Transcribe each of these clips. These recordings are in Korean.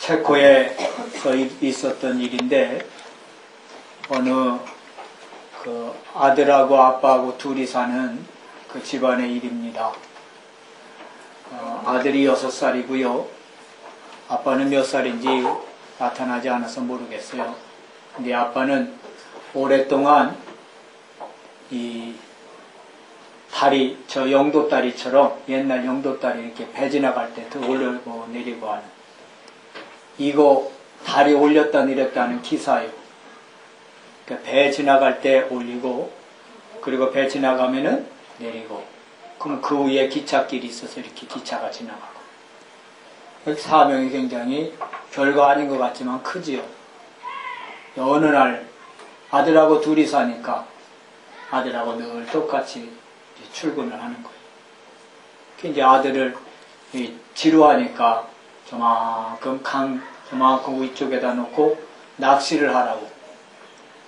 체코에서 있었던 일인데, 어느 그 아들하고 아빠하고 둘이 사는 그 집안의 일입니다. 아들이 6살이고요. 아빠는 몇 살인지 나타나지 않아서 모르겠어요. 근데 아빠는 오랫동안 이 다리, 저 영도다리처럼 옛날 영도다리 이렇게 배 지나갈 때 더 올리고 내리고 하는, 이거 다리 올렸다 내렸다 하는 기사예요. 그러니까 배 지나갈 때 올리고, 그리고 배 지나가면은 내리고, 그럼 그 위에 기찻길이 있어서 이렇게 기차가 지나가고. 사명이 굉장히 별거 아닌 것 같지만 크지요. 어느 날 아들하고 둘이 사니까 아들하고 늘 똑같이 출근을 하는 거예요. 이제 아들을 지루하니까 저만큼 위쪽에다 놓고 낚시를 하라고.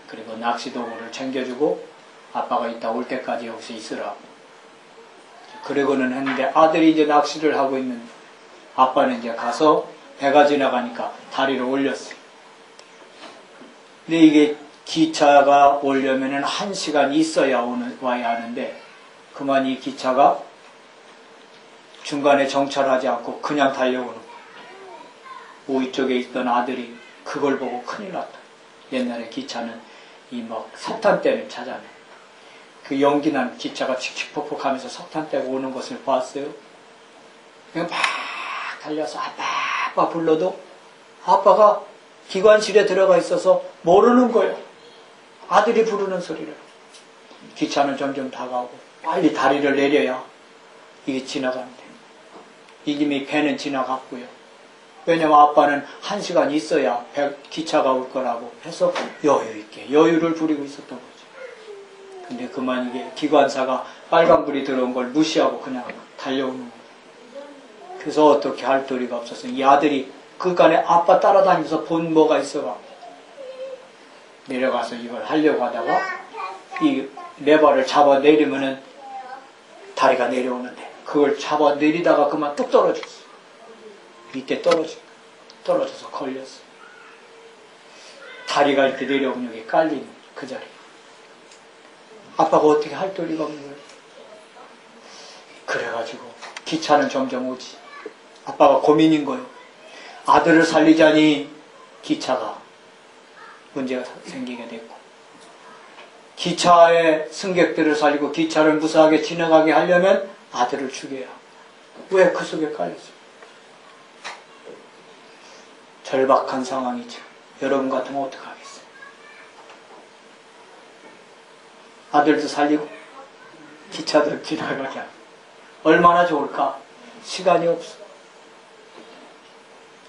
그리고 낚시 도구를 챙겨주고 아빠가 이따 올 때까지 여기서 있으라고. 그러고는 했는데, 아들이 이제 낚시를 하고 있는, 아빠는 이제 가서 배가 지나가니까 다리를 올렸어요. 근데 이게 기차가 오려면은 1시간 있어야 와야 하는데, 그만 이 기차가 중간에 정차하지 않고 그냥 달려오는 거예요. 위쪽에 있던 아들이 그걸 보고 큰일 났다. 옛날에 기차는 이 막 석탄대를 찾아내. 그 연기난 기차가 칙칙폭폭 하면서 석탄대가 오는 것을 봤어요. 그냥 막 달려서 아빠 불러도 아빠가 기관실에 들어가 있어서 모르는 거예요. 아들이 부르는 소리를. 기차는 점점 다가오고 빨리 다리를 내려야 이게 지나가는데, 이미 배는 지나갔고요. 왜냐면 아빠는 1시간 있어야 기차가 올 거라고 해서 여유있게 여유를 부리고 있었던 거죠. 근데 그만 이게 기관사가 빨간불이 들어온 걸 무시하고 그냥 달려오는 거예요. 그래서 어떻게 할 도리가 없어서 이 아들이 그간에 아빠 따라다니면서 본 뭐가 있어가 내려가서 이걸 하려고 하다가 이 레버를 잡아 내리면은 다리가 내려오는데, 그걸 잡아 내리다가 그만 뚝 떨어졌어. 밑에 떨어져서 걸렸어. 다리가 이렇게 내려오면 여기 깔리는 그 자리. 아빠가 어떻게 할 도리가 없는 거예요. 그래가지고 기차는 점점 오지. 아빠가 고민인 거예요. 아들을 살리자니 기차가 문제가 생기게 됐고, 기차의 승객들을 살리고 기차를 무사하게 지나가게 하려면 아들을 죽여야. 왜 그 속에 깔렸어요? 절박한 상황이죠. 여러분 같으면 어떡하겠어요? 아들도 살리고 기차도 지나가게 하고. 얼마나 좋을까? 시간이 없어.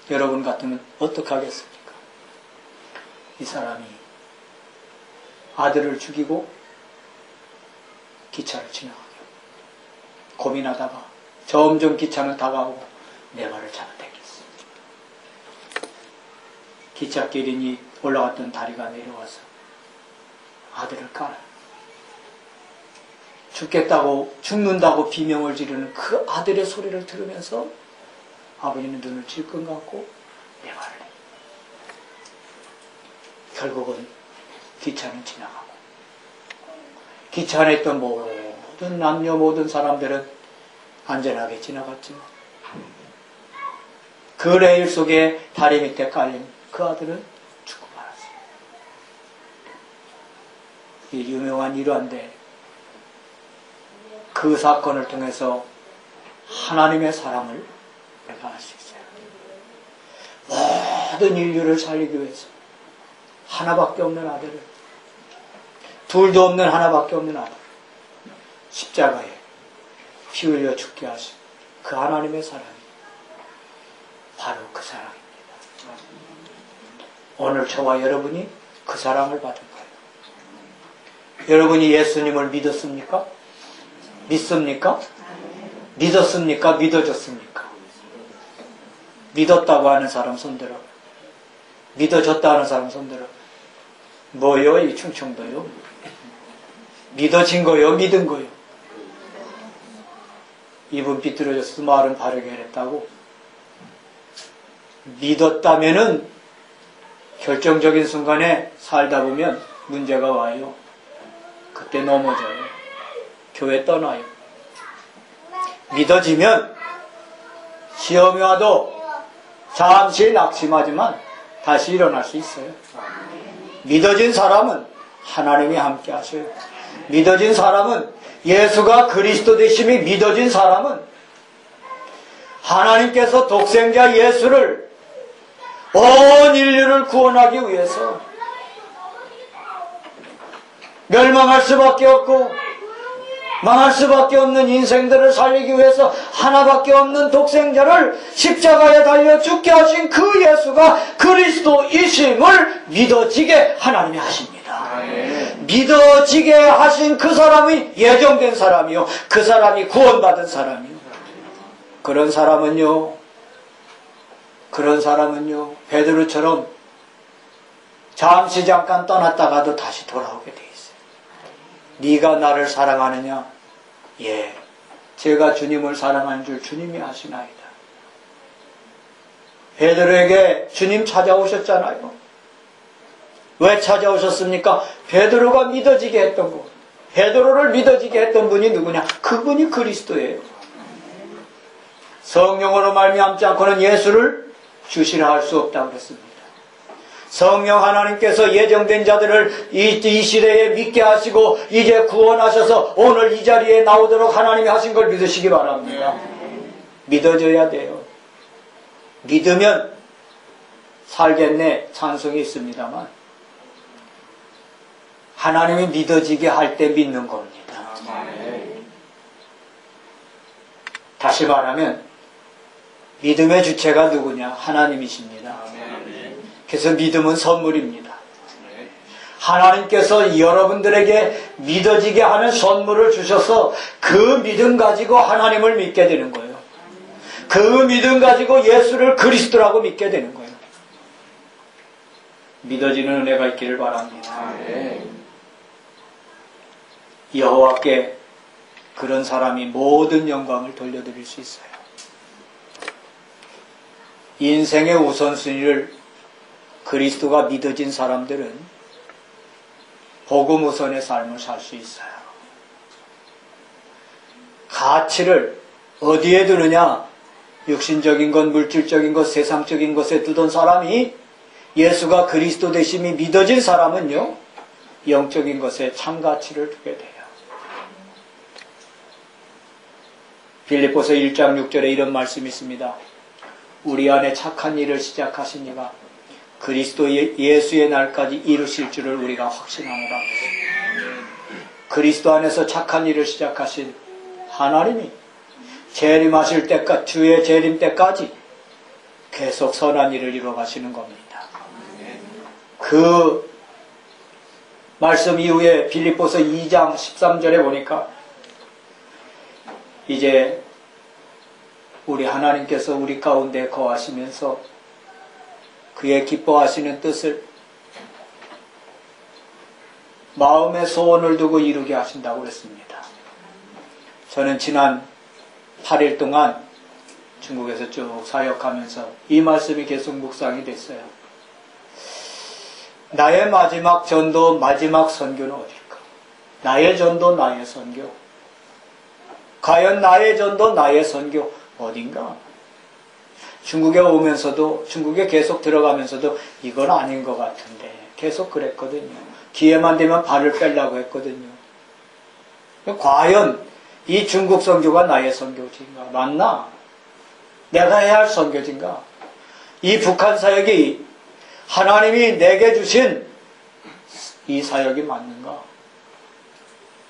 여러분 같으면 어떡하겠습니까? 이 사람이 아들을 죽이고 기차를 지나가게 고민하다가 점점 기차는 다가오고 내 발을 잡아당겼어. 기찻길이니 올라갔던 다리가 내려와서 아들을 깔아. 죽는다고 비명을 지르는 그 아들의 소리를 들으면서 아버지는 눈을 질끈 감고 내 발을. 결국은 기차는 지나가고, 기차 안에 있던 모든 남녀 모든 사람들은 안전하게 지나갔지만 그 레일 속에 다리 밑에 깔린 그 아들은 죽고 말았어요. 이 유명한 일화인데, 그 사건을 통해서 하나님의 사랑을 내가 알 수 있어요. 모든 인류를 살리기 위해서 하나밖에 없는 아들을, 둘도 없는 하나밖에 없는 아들, 십자가에 피 흘려 죽게 하신 그 하나님의 사랑이 바로 그 사랑입니다. 오늘 저와 여러분이 그 사랑을 받은 거예요. 여러분이 예수님을 믿었습니까? 믿습니까? 믿었습니까? 믿어졌습니까? 믿었다고 하는 사람 손들어. 믿어졌다 하는 사람 손들어. 뭐요? 이 충청도요? 믿어진 거요? 믿은 거요? 입은 비뚤어져서 말은 바르게 했다고? 믿었다면은 결정적인 순간에 살다 보면 문제가 와요. 그때 넘어져요. 교회 떠나요. 믿어지면 시험이 와도 잠시 낙심하지만 다시 일어날 수 있어요. 믿어진 사람은 하나님이 함께 하셔요. 믿어진 사람은 예수가 그리스도 되심이 믿어진 사람은 하나님께서 독생자 예수를 온 인류를 구원하기 위해서 멸망할 수밖에 없고 망할 수밖에 없는 인생들을 살리기 위해서 하나밖에 없는 독생자를 십자가에 달려 죽게 하신 그 예수가 그리스도이심을 믿어지게 하나님이 하십니다. 믿어지게 하신 그 사람이 예정된 사람이요, 그 사람이 구원받은 사람이요. 그런 사람은요 베드로처럼 잠깐 떠났다가도 다시 돌아오게 돼 있어요. 네가 나를 사랑하느냐? 예, 제가 주님을 사랑하는 줄 주님이 아시나이다. 베드로에게 주님 찾아오셨잖아요. 왜 찾아오셨습니까? 베드로가 믿어지게 했던 분, 베드로를 믿어지게 했던 분이 누구냐? 그분이 그리스도예요. 성령으로 말미암지 않고는 예수를 주시라 할 수 없다고 그랬습니다. 성령 하나님께서 예정된 자들을 이 시대에 믿게 하시고 이제 구원하셔서 오늘 이 자리에 나오도록 하나님이 하신 걸 믿으시기 바랍니다. 믿어져야 돼요. 믿으면 살겠네 찬송이 있습니다만 하나님이 믿어지게 할 때 믿는 겁니다. 다시 말하면 믿음의 주체가 누구냐? 하나님이십니다. 그래서 믿음은 선물입니다. 하나님께서 여러분들에게 믿어지게 하는 선물을 주셔서 그 믿음 가지고 하나님을 믿게 되는 거예요. 그 믿음 가지고 예수를 그리스도라고 믿게 되는 거예요. 믿어지는 은혜가 있기를 바랍니다. 여호와께 그런 사람이 모든 영광을 돌려드릴 수 있어요. 인생의 우선순위를 그리스도가 믿어진 사람들은 복음 우선의 삶을 살 수 있어요. 가치를 어디에 두느냐? 육신적인 것, 물질적인 것, 세상적인 것에 두던 사람이 예수가 그리스도 되심이 믿어진 사람은요, 영적인 것에 참 가치를 두게 돼요. 빌립보서 1장 6절에 이런 말씀이 있습니다. 우리 안에 착한 일을 시작하신 이가 그리스도 예수의 날까지 이루실 줄을 우리가 확신하노라. 그리스도 안에서 착한 일을 시작하신 하나님이 재림하실 때까지, 주의 재림 때까지 계속 선한 일을 이루어가시는 겁니다. 그 말씀 이후에 빌립보서 2장 13절에 보니까 이제 우리 하나님께서 우리 가운데 거하시면서 그의 기뻐하시는 뜻을 마음의 소원을 두고 이루게 하신다고 그랬습니다. 저는 지난 8일 동안 중국에서 쭉 사역하면서 이 말씀이 계속 묵상이 됐어요. 나의 마지막 전도, 마지막 선교는 어딜까? 나의 전도, 나의 선교. 과연 나의 전도, 나의 선교 어딘가? 중국에 오면서도, 중국에 계속 들어가면서도 이건 아닌 것 같은데 계속 그랬거든요. 기회만 되면 발을 빼려고 했거든요. 과연 이 중국 선교가 나의 선교지인가? 맞나? 내가 해야 할 선교지인가? 이 북한 사역이 하나님이 내게 주신 이 사역이 맞는가?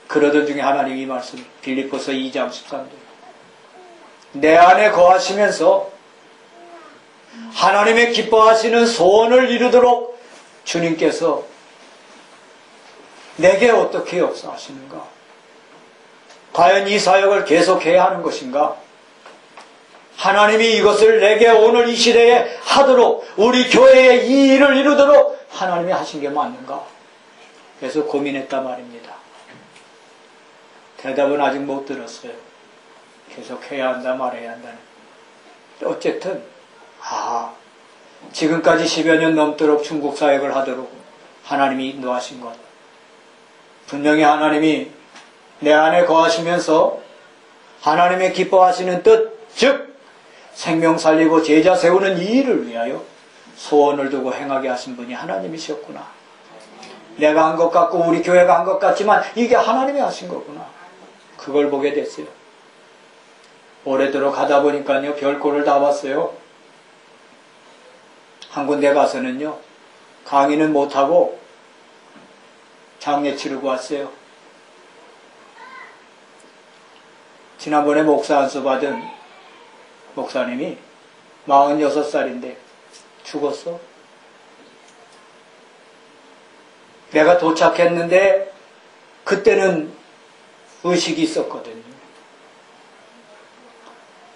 그러던 중에 하나님이 말씀, 빌립보서 2장 13절. 내 안에 거하시면서 하나님의 기뻐하시는 소원을 이루도록 주님께서 내게 어떻게 역사하시는가? 과연 이 사역을 계속해야 하는 것인가? 하나님이 이것을 내게 오늘 이 시대에 하도록, 우리 교회에 이 일을 이루도록 하나님이 하신 게 맞는가? 그래서 고민했단 말입니다. 대답은 아직 못 들었어요. 계속 해야 한다 말해야 한다는. 어쨌든 지금까지 10여 년 넘도록 중국 사역을 하도록 하나님이 인도하신 것. 분명히 하나님이 내 안에 거하시면서 하나님의 기뻐하시는 뜻, 즉 생명 살리고 제자 세우는 이 일을 위하여 소원을 두고 행하게 하신 분이 하나님이셨구나. 내가 한 것 같고 우리 교회가 한 것 같지만 이게 하나님이 하신 거구나. 그걸 보게 됐어요. 오래도록 하다 보니까요, 별꼴을 다 봤어요. 한 군데 가서는요, 강의는 못하고 장례 치르고 왔어요. 지난번에 목사 안수 받은 목사님이 46살인데 죽었어. 내가 도착했는데 그때는 의식이 있었거든요.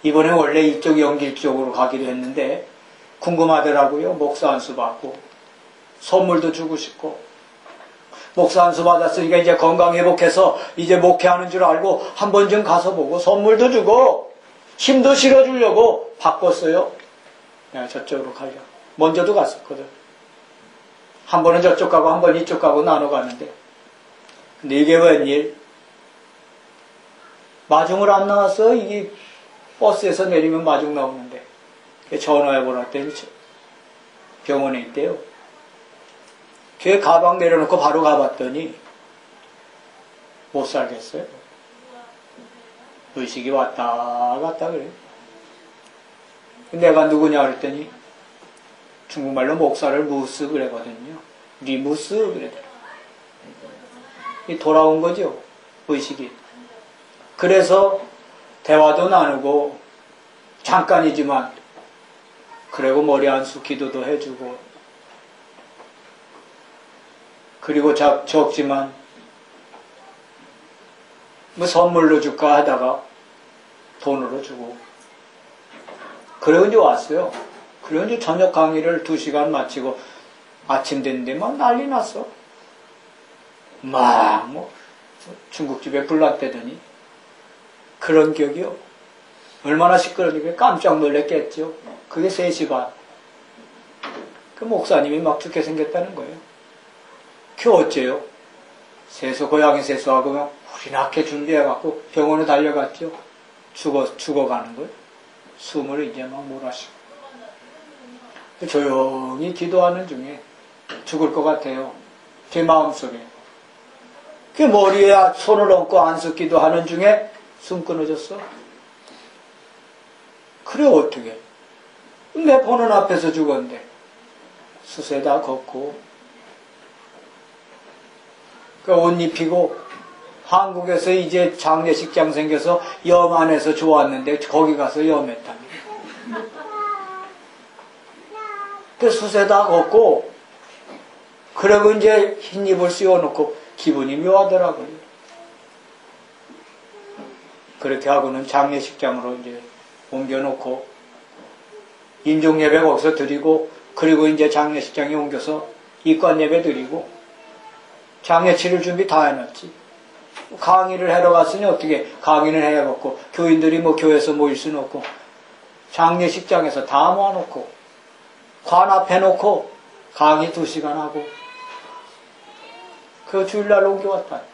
이번에 원래 이쪽 연길 쪽으로 가기로 했는데 궁금하더라고요. 목사 안수 받고 선물도 주고 싶고, 목사 안수 받았으니까 이제 건강 회복해서 이제 목회하는 줄 알고 한 번 좀 가서 보고 선물도 주고 힘도 실어주려고 바꿨어요. 내가 저쪽으로 가려고. 먼저도 갔었거든. 한 번은 저쪽 가고 한 번 이쪽 가고 나눠 가는데, 근데 이게 웬일? 마중을 안 나왔어. 이게 버스에서 내리면 마중 나오는데. 전화해보라 했더니 병원에 있대요. 걔 가방 내려놓고 바로 가봤더니 못 살겠어요. 의식이 왔다 갔다 그래. 내가 누구냐 그랬더니 중국말로 목사를 무스 그래거든요. 리무스 그래더라고요. 돌아온 거죠, 의식이. 그래서 대화도 나누고 잠깐이지만 그리고 머리 안수 기도도 해주고, 그리고 적지만 뭐 선물로 줄까 하다가 돈으로 주고, 그리고 이제 왔어요. 그리고 이제 저녁 강의를 2시간 마치고 아침 됐는데 막 난리 났어. 막 뭐 중국집에 불났대더니 그런 기억이요. 얼마나 시끄러우니까 깜짝 놀랐겠죠. 그게 3시 반. 그 목사님이 막 죽게 생겼다는 거예요. 그 어째요? 세수, 고양이 세수하고 막 우리 낳게 준비해갖고 병원에 달려갔죠. 죽어가는 거예요. 숨을 이제 막 몰아쉬고. 조용히 기도하는 중에 죽을 것 같아요. 제 마음속에. 그 머리에 손을 얹고 안수 기도하는 중에 숨 끊어졌어. 그래 어떻게? 내 보는 앞에서 죽었는데 수세다 걷고 그 옷 입히고, 한국에서 이제 장례식장 생겨서 염 안에서 좋았는데 거기 가서 염했답니다. 그 수세다 걷고, 그리고 이제 흰 입을 씌워놓고 기분이 묘하더라고요. 그렇게 하고는 장례식장으로 이제 옮겨놓고 인종예배 거기서 드리고, 그리고 이제 장례식장에 옮겨서 입관예배 드리고, 장례 치를 준비 다 해놨지. 강의를 하러 갔으니 어떻게 강의를 해야겠고, 교인들이 뭐 교회에서 모일 수는 없고, 장례식장에서 다 모아놓고 관 앞에 놓고 강의 2시간 하고, 그 주일날 옮겨왔다니까.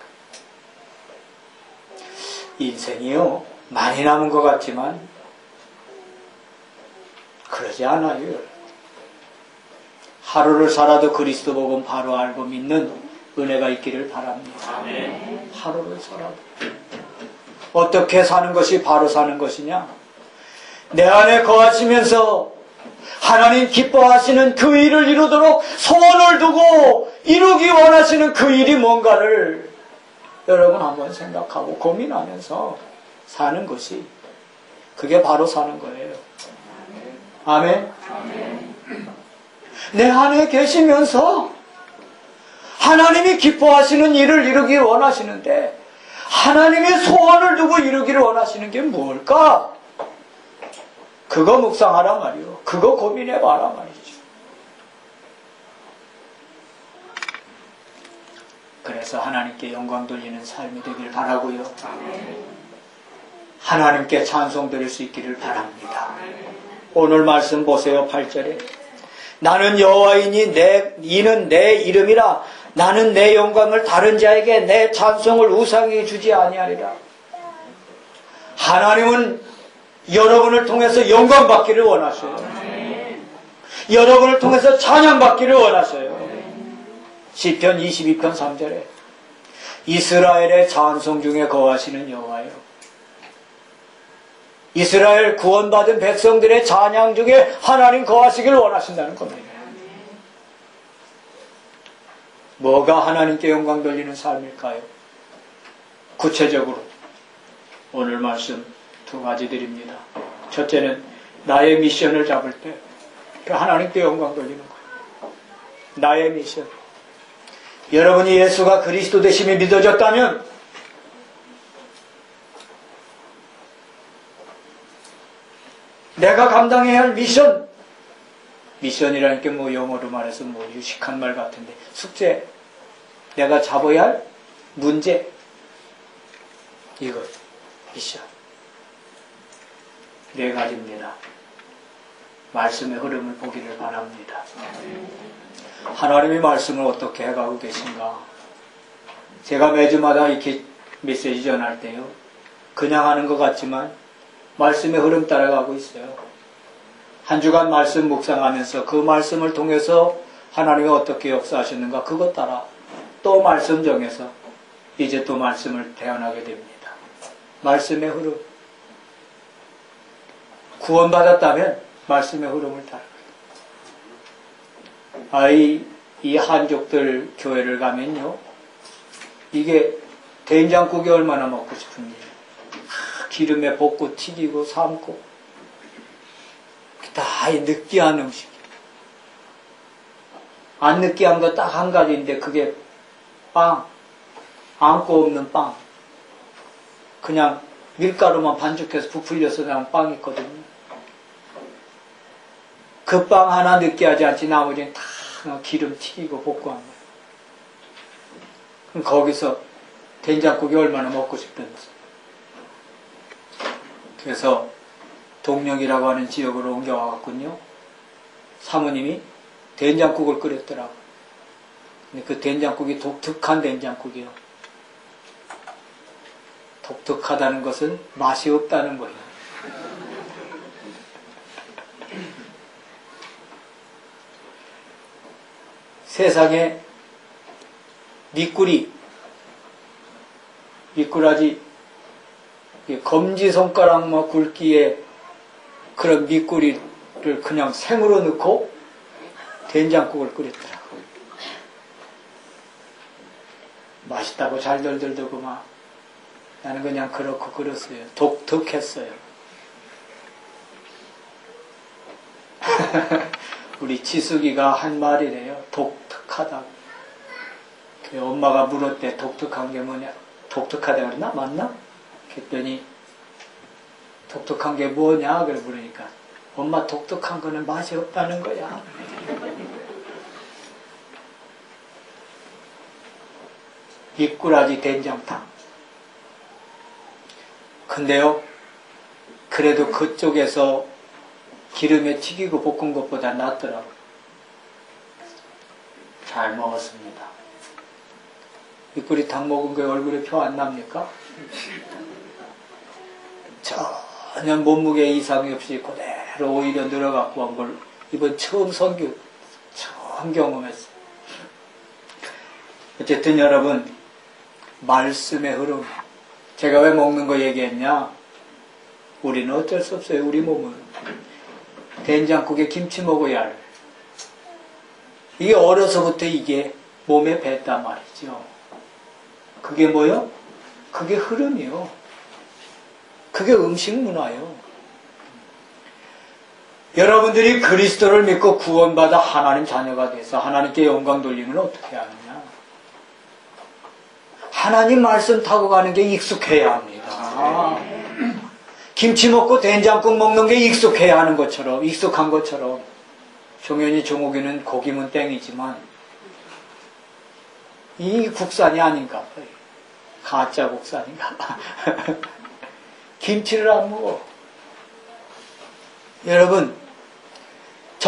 인생이요, 많이 남은 것 같지만 그러지 않아요. 하루를 살아도 그리스도 복음 바로 알고 믿는 은혜가 있기를 바랍니다. 아멘. 하루를 살아도 어떻게 사는 것이 바로 사는 것이냐? 내 안에 거하시면서 하나님 기뻐하시는 그 일을 이루도록 소원을 두고 이루기 원하시는 그 일이 뭔가를 여러분 한번 생각하고 고민하면서 사는 것이, 그게 바로 사는 거예요. 아멘. 아멘. 내 안에 계시면서 하나님이 기뻐하시는 일을 이루기 원하시는데, 하나님의 소원을 두고 이루기를 원하시는 게 뭘까? 그거 묵상하란 말이요. 그거 고민해봐라 말이죠. 그래서 하나님께 영광 돌리는 삶이 되길 바라고요. 하나님께 찬송 드릴 수 있기를 바랍니다. 오늘 말씀 보세요. 8절에 나는 여호와이니 이는 내 이름이라. 나는 내 영광을 다른 자에게 내 찬송을 우상에게 주지 아니하리라. 하나님은 여러분을 통해서 영광 받기를 원하셔요. 여러분을 통해서 찬양 받기를 원하셔요. 시편 22편 3절에 이스라엘의 찬송 중에 거하시는 여호와여. 이스라엘 구원받은 백성들의 찬양 중에 하나님 거하시길 원하신다는 겁니다. 뭐가 하나님께 영광 돌리는 삶일까요? 구체적으로 오늘 말씀 두 가지 드립니다. 첫째는 나의 미션을 잡을 때 하나님께 영광 돌리는 거예요. 나의 미션. 여러분이 예수가 그리스도 되심이 믿어졌다면 내가 감당해야 할 미션이라는 게 뭐 영어로 말해서 뭐 유식한 말 같은데 숙제, 내가 잡아야 할 문제, 이거 미션 네 가지입니다. 말씀의 흐름을 보기를 바랍니다. 하나님이 말씀을 어떻게 해가고 계신가? 제가 매주마다 이렇게 메시지 전할 때요, 그냥 하는 것 같지만 말씀의 흐름 따라가고 있어요. 한 주간 말씀 묵상하면서 그 말씀을 통해서 하나님이 어떻게 역사하셨는가 그것 따라 또 말씀 정해서 이제 또 말씀을 대안하게 됩니다. 말씀의 흐름. 구원받았다면 말씀의 흐름을 따라가요. 이 한족들 교회를 가면요, 이게 된장국이 얼마나 먹고 싶은지, 기름에 볶고 튀기고 삶고 다 느끼한 음식. 안 느끼한 거 딱 한 가지인데 그게 빵, 안고 없는 빵. 그냥 밀가루만 반죽해서 부풀려서 나온 빵이 있거든요. 그 빵 하나 느끼하지 않지 나머지는 다 기름 튀기고 볶고 한 거예요. 그럼 거기서 된장국이 얼마나 먹고 싶던지. 그래서 동령이라고 하는 지역으로 옮겨와갔군요. 사모님이 된장국을 끓였더라고요. 근데 그 된장국이 독특한 된장국이요. 독특하다는 것은 맛이 없다는 거예요. 세상에 미꾸라지 검지손가락만 굵기에 그런 미꾸리를 그냥 생으로 넣고 된장국을 끓였더라고요. 맛있다고 잘들 들더구만. 나는 그냥 그렇고 그랬어요. 독특했어요. 우리 지숙이가 한 말이래요. 독특하다고. 엄마가 물었대. 독특한 게 뭐냐? 독특하다 그랬나? 맞나? 그랬더니 독특한 게 뭐냐? 그래 물으니까 엄마 독특한 거는 맛이 없다는 거야. 미꾸라지 된장탕. 근데요, 그래도 그쪽에서 기름에 튀기고 볶은 것보다 낫더라고요. 잘 먹었습니다. 미꾸리탕 먹은 게 얼굴에 표 안 납니까? 전혀 몸무게 이상이 없이 그대로 오히려 늘어갖고 온 걸 이번 처음 경험했어요. 어쨌든 여러분, 말씀의 흐름. 제가 왜 먹는 거 얘기했냐? 우리는 어쩔 수 없어요. 우리 몸은 된장국에 김치 먹어야 할. 이게 어려서부터 이게 몸에 뱄단 말이죠. 그게 뭐요? 그게 흐름이요. 그게 음식 문화요. 여러분들이 그리스도를 믿고 구원받아 하나님 자녀가 돼서 하나님께 영광 돌리면 어떻게 하느냐? 하나님 말씀 타고 가는 게 익숙해야 합니다. 김치 먹고 된장국 먹는 게 익숙해야 하는 것처럼, 익숙한 것처럼. 종현이 종옥이는 고기면 땡이지만 이 국산이 아닌가 봐요. 가짜 국산인가 봐. 김치를 안 먹어. 여러분,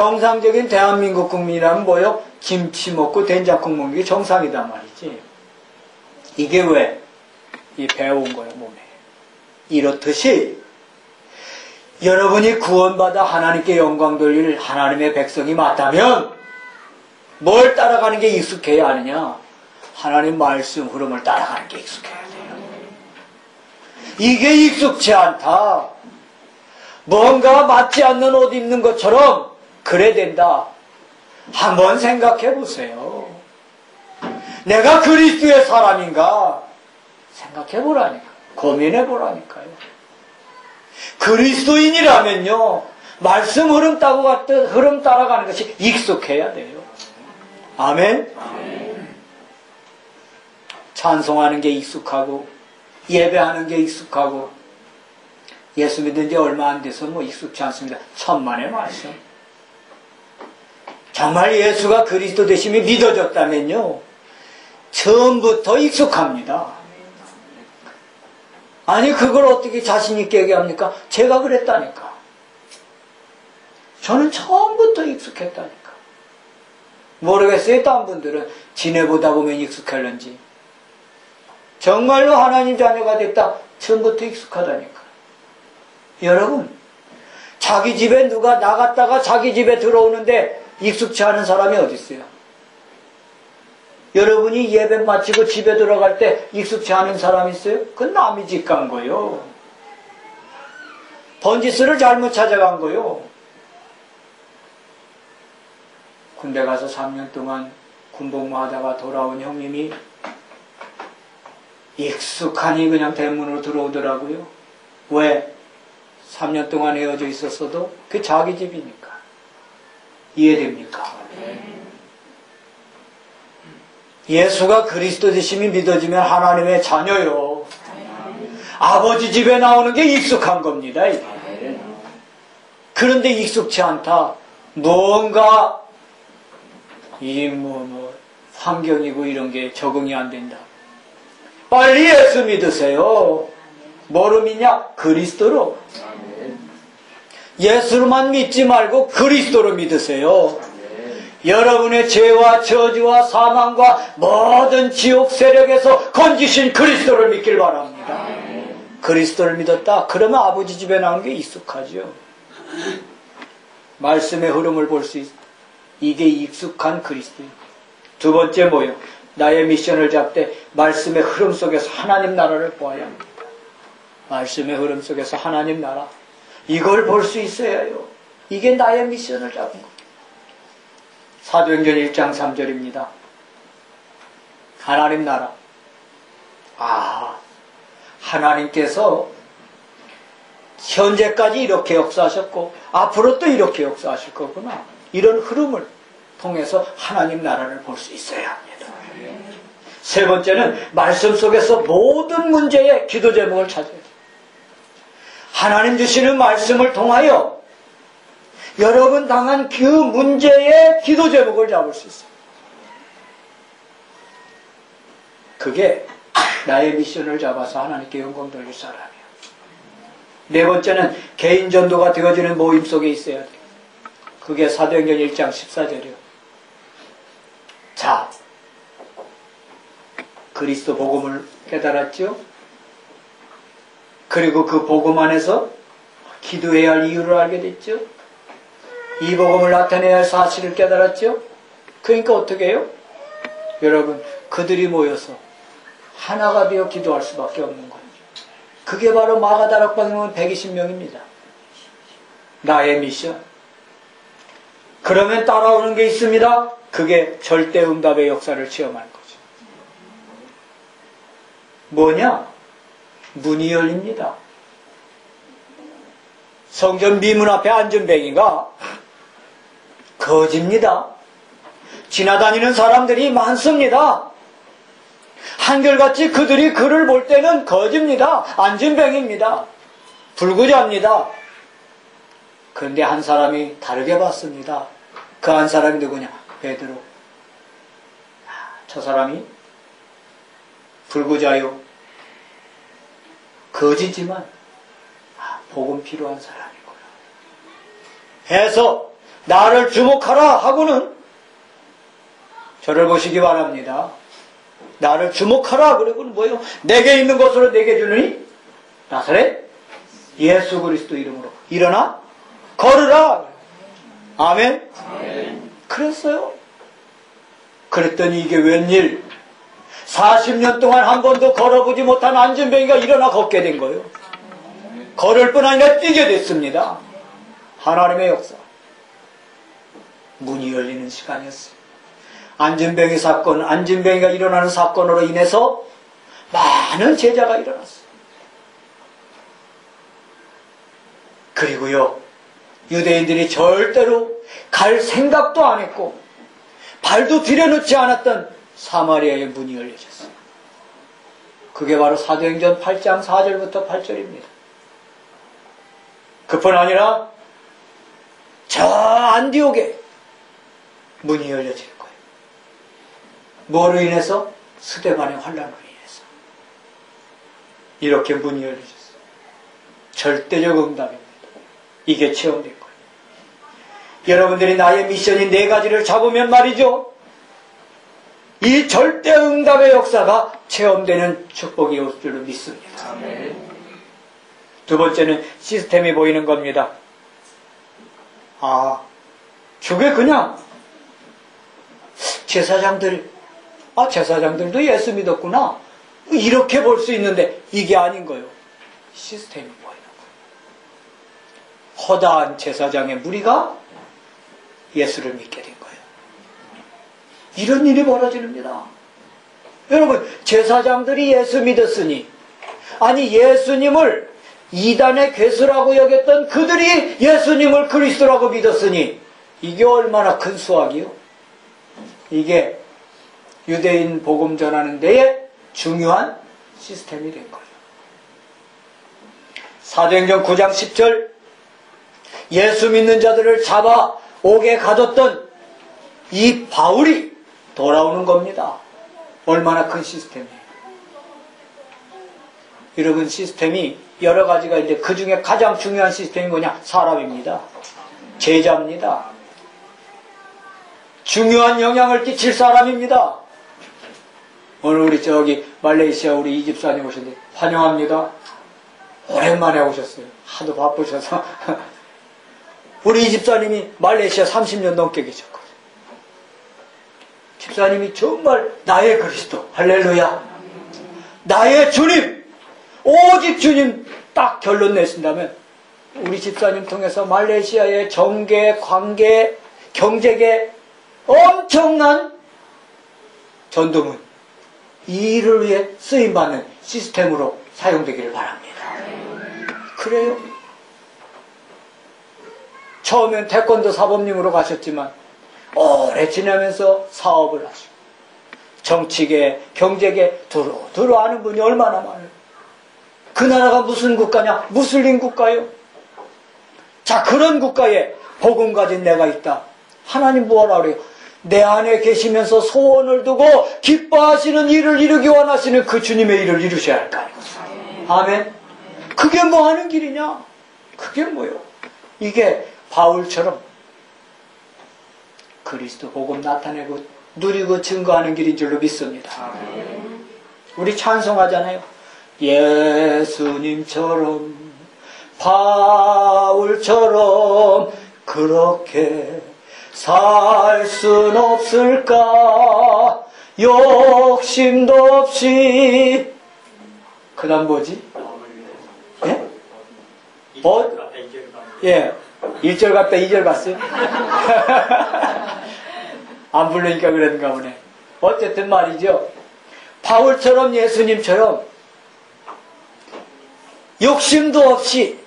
정상적인 대한민국 국민이라면 뭐요? 김치 먹고 된장국 먹는 게 정상이단 말이지. 이게 왜? 이 배운 거예요, 몸에. 이렇듯이 여러분이 구원받아 하나님께 영광 돌릴 하나님의 백성이 맞다면 뭘 따라가는 게 익숙해야 하느냐? 하나님 말씀 흐름을 따라가는 게 익숙해야 돼요. 이게 익숙치 않다. 뭔가 맞지 않는 옷 입는 것처럼 그래 된다. 한번 생각해 보세요. 내가 그리스도의 사람인가? 생각해 보라니까. 고민해 보라니까요. 그리스도인이라면요, 말씀 흐름 따라가는 것이 익숙해야 돼요. 아멘? 찬송하는 게 익숙하고, 예배하는 게 익숙하고, 예수 믿은 지 얼마 안 돼서 뭐 익숙치 않습니다. 천만의 말씀. 정말 예수가 그리스도 되심이 믿어졌다면요, 처음부터 익숙합니다. 아니, 그걸 어떻게 자신있게 얘기합니까? 제가 그랬다니까. 저는 처음부터 익숙했다니까. 모르겠어요. 다른 분들은 지내보다 보면 익숙할런지. 정말로 하나님 자녀가 됐다. 처음부터 익숙하다니까. 여러분, 자기 집에 누가 나갔다가 자기 집에 들어오는데 익숙치 않은 사람이 어디 있어요? 여러분이 예배 마치고 집에 들어갈 때 익숙치 않은 사람 있어요? 그건 남이 집 간 거요. 번지수를 잘못 찾아간 거요. 군대 가서 3년 동안 군복무하다가 돌아온 형님이 익숙하니 그냥 대문으로 들어오더라고요. 왜? 3년 동안 헤어져 있었어도 그 자기 집이니까. 이해됩니까? 예수가 그리스도 되심이 믿어지면 하나님의 자녀요. 아버지 집에 나오는 게 익숙한 겁니다. 이게. 그런데 익숙치 않다. 뭔가 환경이고 이런 게 적응이 안 된다. 빨리 예수 믿으세요. 뭐로 믿냐? 그리스도로. 예수로만 믿지 말고 그리스도로 믿으세요. 여러분의 죄와 저주와 사망과 모든 지옥 세력에서 건지신 그리스도를 믿길 바랍니다. 그리스도를 믿었다? 그러면 아버지 집에 나온 게 익숙하죠. 말씀의 흐름을 볼 수 있어. 이게 익숙한 그리스도인. 두 번째 뭐요? 나의 미션을 잡되 말씀의 흐름 속에서 하나님 나라를 보아야 합니다. 말씀의 흐름 속에서 하나님 나라. 이걸 볼 수 있어야 해요. 이게 나의 미션을 잡은 겁니다. 사도행전 1장 3절입니다. 하나님 나라. 하나님께서 현재까지 이렇게 역사하셨고 앞으로 또 이렇게 역사하실 거구나. 이런 흐름을 통해서 하나님 나라를 볼 수 있어야 합니다. 세 번째는 말씀 속에서 모든 문제의 기도 제목을 찾아야 돼요. 하나님 주시는 말씀을 통하여 여러분 당한 그 문제의 기도 제목을 잡을 수 있어요. 그게 나의 미션을 잡아서 하나님께 영광 돌릴 사람이에요. 네 번째는 개인 전도가 되어지는 모임 속에 있어야 돼요. 그게 사도행전 1장 14절이에요. 자, 그리스도 복음을 깨달았죠? 그리고 그 복음 안에서 기도해야 할 이유를 알게 됐죠? 이 복음을 나타내야 할 사실을 깨달았죠? 그러니까 어떻게 해요? 여러분, 그들이 모여서 하나가 되어 기도할 수밖에 없는 거예요. 그게 바로 마가다락방에 오면 120명입니다. 나의 미션. 그러면 따라오는 게 있습니다. 그게 절대응답의 역사를 체험하는 거죠. 뭐냐? 문이 열립니다. 성전 미문 앞에 앉은 뱅이가 거짓입니다. 지나다니는 사람들이 많습니다. 한결같이 그들이 그를 볼 때는 거짓입니다. 앉은 뱅입니다. 불구자입니다. 그런데 한 사람이 다르게 봤습니다. 그 한 사람이 누구냐? 베드로. 저 사람이 불구자요. 거짓이지만 복음 필요한 사람이구나 해서 나를 주목하라 하고는 저를 보시기 바랍니다. 나를 주목하라 그러고는 뭐예요? 내게 있는 것으로 내게 주느니 나사렛 예수 그리스도 이름으로 일어나 걸으라. 아멘. 그랬어요. 그랬더니 이게 웬일 40년 동안 한 번도 걸어보지 못한 안진뱅이가 일어나 걷게 된 거예요. 걸을 뿐 아니라 뛰게 됐습니다. 하나님의 역사. 문이 열리는 시간이었어요. 안진뱅이 사건, 안진뱅이가 일어나는 사건으로 인해서 많은 제자가 일어났어요. 그리고요, 유대인들이 절대로 갈 생각도 안 했고 발도 들여놓지 않았던 사마리아의 문이 열려졌어요. 그게 바로 사도행전 8장 4절부터 8절입니다. 그뿐 아니라 저 안디옥에 문이 열려질 거예요. 뭐로 인해서? 스데반의 환란으로 인해서. 이렇게 문이 열려졌어요. 절대적 응답입니다. 이게 체험된 거예요. 여러분들이 나의 미션인 4가지를 잡으면 말이죠, 이 절대 응답의 역사가 체험되는 축복이 올 줄로 믿습니다. 두 번째는 시스템이 보이는 겁니다. 저게 그냥 제사장들도 예수 믿었구나 이렇게 볼 수 있는데 이게 아닌 거예요. 시스템이 보이는 거예요. 허다한 제사장의 무리가 예수를 믿게 된 거예요. 이런 일이 벌어집니다. 여러분, 제사장들이 예수 믿었으니, 아니 예수님을 이단의 괴수라고 여겼던 그들이 예수님을 그리스도라고 믿었으니 이게 얼마나 큰 수확이요? 이게 유대인 복음 전하는 데에 중요한 시스템이 된 거예요. 사도행전 9장 10절, 예수 믿는 자들을 잡아 옥에 가뒀던 이 바울이 돌아오는 겁니다. 얼마나 큰 시스템이에요. 여러분, 시스템이 여러 가지가 있는데 그 중에 가장 중요한 시스템이 뭐냐? 사람입니다. 제자입니다. 중요한 영향을 끼칠 사람입니다. 오늘 우리 저기 말레이시아 우리 이 집사님 오셨는데 환영합니다. 오랜만에 오셨어요. 하도 바쁘셔서. 우리 이 집사님이 말레이시아 30년 넘게 계셨거든요. 집사님이 정말 나의 그리스도, 할렐루야, 나의 주님, 오직 주님 딱 결론 내신다면 우리 집사님 통해서 말레이시아의 정계, 관계, 경제계 엄청난 전도문, 이 일을 위해 쓰임받는 시스템으로 사용되기를 바랍니다. 그래요? 처음엔 태권도 사범님으로 가셨지만 오래 지나면서 사업을 하시고 정치계, 경제계 두루 아는 분이 얼마나 많아요. 그 나라가 무슨 국가냐? 무슬림 국가요. 자, 그런 국가에 복음 가진 내가 있다. 하나님 뭐하라 그래요? 내 안에 계시면서 소원을 두고 기뻐하시는 일을 이루기 원하시는 그 주님의 일을 이루셔야 할 거 아니에요. 아멘. 그게 뭐 하는 길이냐? 그게 뭐요? 이게 바울처럼 그리스도 복음 나타내고 누리고 증거하는 길인 줄로 믿습니다. 우리 찬송하잖아요. 예수님처럼 바울처럼 그렇게 살 순 없을까? 욕심도 없이. 그 다음 뭐지? 예? 예. 1절 갔다 2절 봤어요? 안 부르니까 그런가 보네. 어쨌든 말이죠. 바울처럼 예수님처럼 욕심도 없이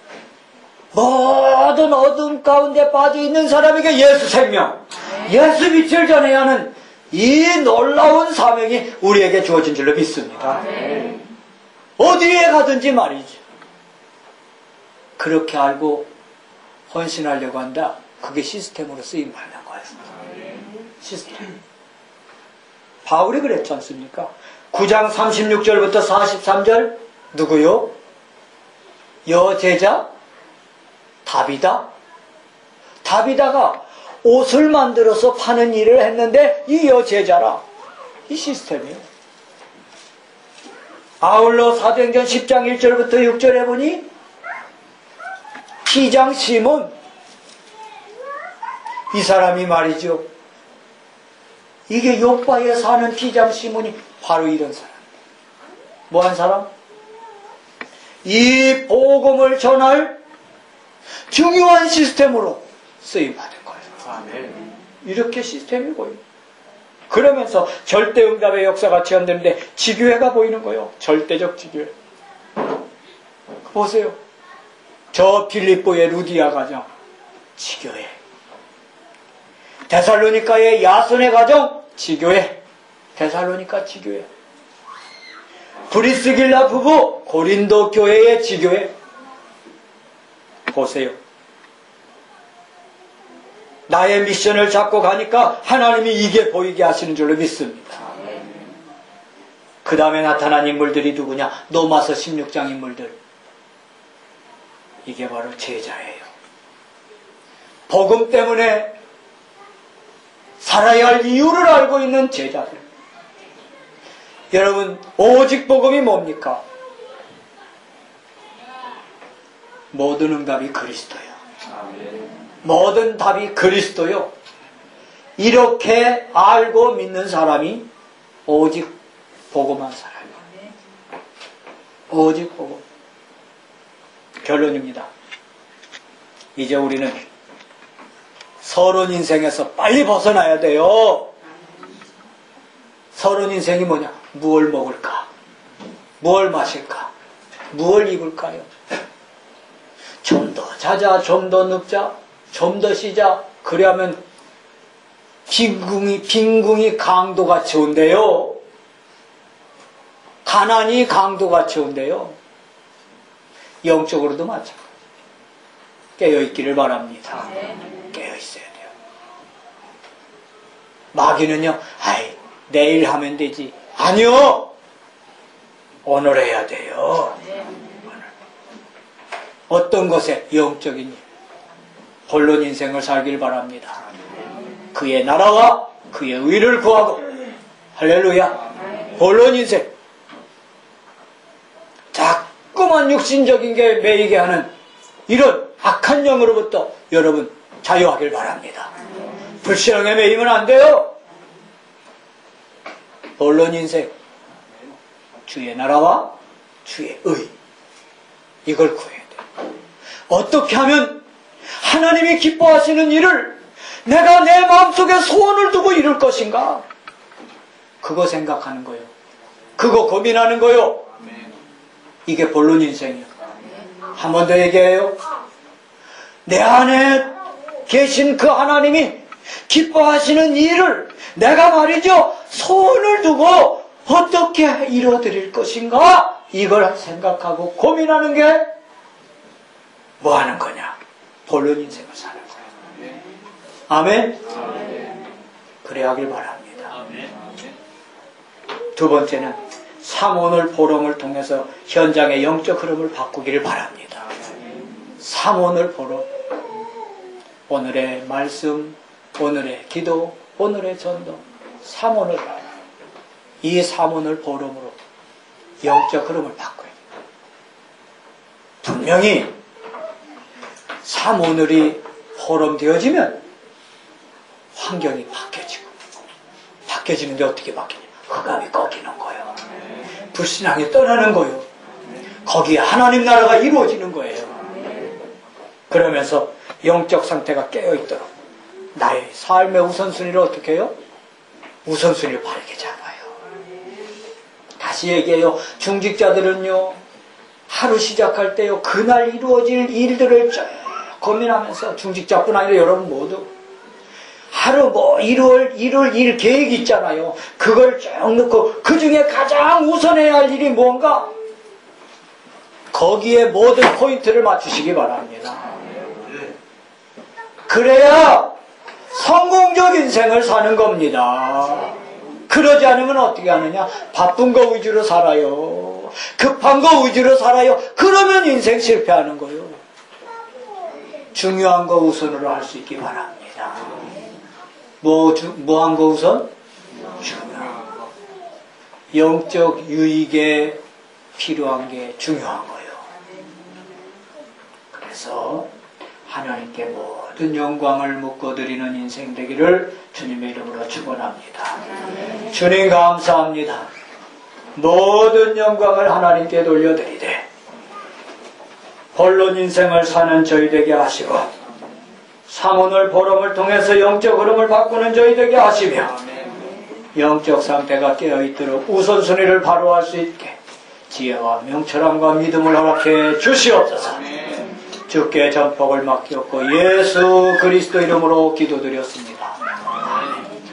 모든 어둠 가운데 빠져있는 사람에게 예수 생명, 예수 빛을 전해야 하는 이 놀라운 사명이 우리에게 주어진 줄로 믿습니다. 어디에 가든지 말이죠. 그렇게 알고 헌신하려고 한다. 그게 시스템으로 쓰임받는 거예요. 시스템. 바울이 그랬지 않습니까? 9장 36절부터 43절 누구요? 여제자 다비다. 다비다가 옷을 만들어서 파는 일을 했는데 이 여제자라. 이 시스템이에요. 아울러 사도행전 10장 1절부터 6절에 보니 피장 시몬, 이 사람이 말이죠, 이게 요바에 사는 피장 시몬이 바로 이런 사람. 뭐한 사람? 이 복음을 전할 중요한 시스템으로 쓰임받은 거예요. 아멘. 이렇게 시스템이 보여요. 그러면서 절대응답의 역사가 체험되는데 지교회가 보이는 거예요. 절대적 지교회. 보세요. 저 빌립보의 루디아 가정, 지교회. 데살로니카의 야손의 가정, 지교회. 데살로니카 지교회. 브리스길라 부부, 고린도 교회의 지교회. 보세요. 나의 미션을 잡고 가니까 하나님이 이게 보이게 하시는 줄로 믿습니다. 그 다음에 나타난 인물들이 누구냐? 로마서 16장 인물들. 이게 바로 제자예요. 복음 때문에 살아야 할 이유를 알고 있는 제자들. 여러분, 오직 복음이 뭡니까? 모든 응답이 그리스도예요. 모든 답이 그리스도요. 이렇게 알고 믿는 사람이 오직 복음한 사람이에요. 오직 복음. 결론입니다. 이제 우리는 서론 인생에서 빨리 벗어나야 돼요. 서론 인생이 뭐냐? 무엇을 먹을까? 무엇을 마실까? 무엇을 입을까요? 좀 더 자자, 좀 더 늙자, 좀 더 쉬자. 그래야면 빈궁이 강도같이 온대요. 가난이 강도같이 온대요. 영적으로도 마찬가지. 깨어있기를 바랍니다. 깨어있어야 돼요. 마귀는요, 아이, 내일 하면 되지. 아니요! 오늘 해야 돼요. 오늘. 어떤 것에? 영적인 일. 본론 인생을 살길 바랍니다. 그의 나라와 그의 의를 구하고, 할렐루야. 본론 인생. 자꾸만 육신적인 게 매이게 하는 이런 악한 영으로부터 여러분 자유하길 바랍니다. 불신앙에 매이면 안 돼요. 본론 인생. 주의 나라와 주의 의. 이걸 구해야 돼요. 어떻게 하면 하나님이 기뻐하시는 일을 내가 내 마음속에 소원을 두고 이룰 것인가? 그거 생각하는 거예요. 그거 고민하는 거예요. 이게 본론 인생이에요. 한 번 더 얘기해요. 내 안에 계신 그 하나님이 기뻐하시는 일을 내가 말이죠, 소원을 두고 어떻게 이뤄드릴 것인가? 이걸 생각하고 고민하는 게 뭐 하는 거냐? 본론 인생을 사는 거예요. 아멘? 그래야 하길 바랍니다. 두 번째는 삼오늘 포럼을 통해서 현장의 영적 흐름을 바꾸기를 바랍니다. 삼오늘 포럼. 오늘의 말씀, 오늘의 기도, 오늘의 전도. 삼오늘. 이 삼오늘 포럼으로 영적 흐름을 바꿔야 돼요. 분명히 삼오늘이 포럼 되어지면 환경이 바뀌어지고, 바뀌어지는데 어떻게 바뀌냐? 흑암이 꺾이는 거예요. 불신앙이 떠나는 거예요. 거기에 하나님 나라가 이루어지는 거예요. 그러면서 영적 상태가 깨어있도록 나의 삶의 우선순위를 어떻게 해요? 우선순위를 바르게 잡아요. 다시 얘기해요. 중직자들은요, 하루 시작할 때요, 그날 이루어질 일들을 쭉 고민하면서, 중직자뿐 아니라 여러분 모두 하루 이룰 일 계획 있잖아요. 그걸 쭉 넣고 그 중에 가장 우선해야 할 일이 뭔가? 거기에 모든 포인트를 맞추시기 바랍니다. 그래야 성공적 인생을 사는 겁니다. 그러지 않으면 어떻게 하느냐? 바쁜 거 위주로 살아요. 급한 거 위주로 살아요. 그러면 인생 실패하는 거예요. 중요한 거 우선으로 할 수 있기 바랍니다. 뭐한 거 우선? 중요한 거. 영적 유익에 필요한 게 중요한 거예요. 그래서 하나님께 모든 영광을 묻고드리는 인생 되기를 주님의 이름으로 축원합니다. 주님 감사합니다. 모든 영광을 하나님께 돌려드리되 본론 인생을 사는 저희 되게 하시고 사모늘 보름을 통해서 영적 흐름을 바꾸는 저희 되게 하시며 영적 상태가 깨어있도록 우선순위를 바로 할 수 있게 지혜와 명철함과 믿음을 허락해 주시옵소서. 주께 전복을 맡겼고 예수 그리스도 이름으로 기도드렸습니다.